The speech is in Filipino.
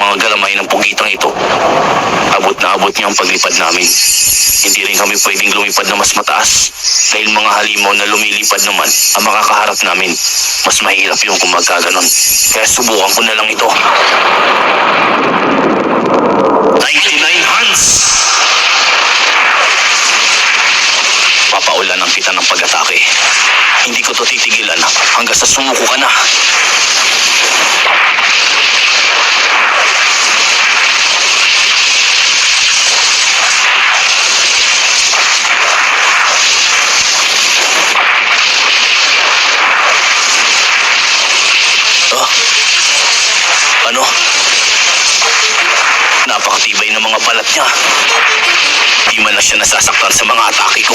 mga galamay ng pugitang ito. Abot na abot niya ang paglipad namin. Hindi rin kami pwedeng lumipad na mas mataas dahil mga halimaw na lumilipad naman ang makakaharap namin. Mas mahirap yung kung magkaganon. Kaya subukan ko na lang ito. 99 hands! Papaulan ang kita ng pag-atake. Hindi ko to titigilan hanggang sa sumuko ka na. Ano? Napakatibay ng mga balat niya. Di man na siya nasasaktan sa mga atake ko.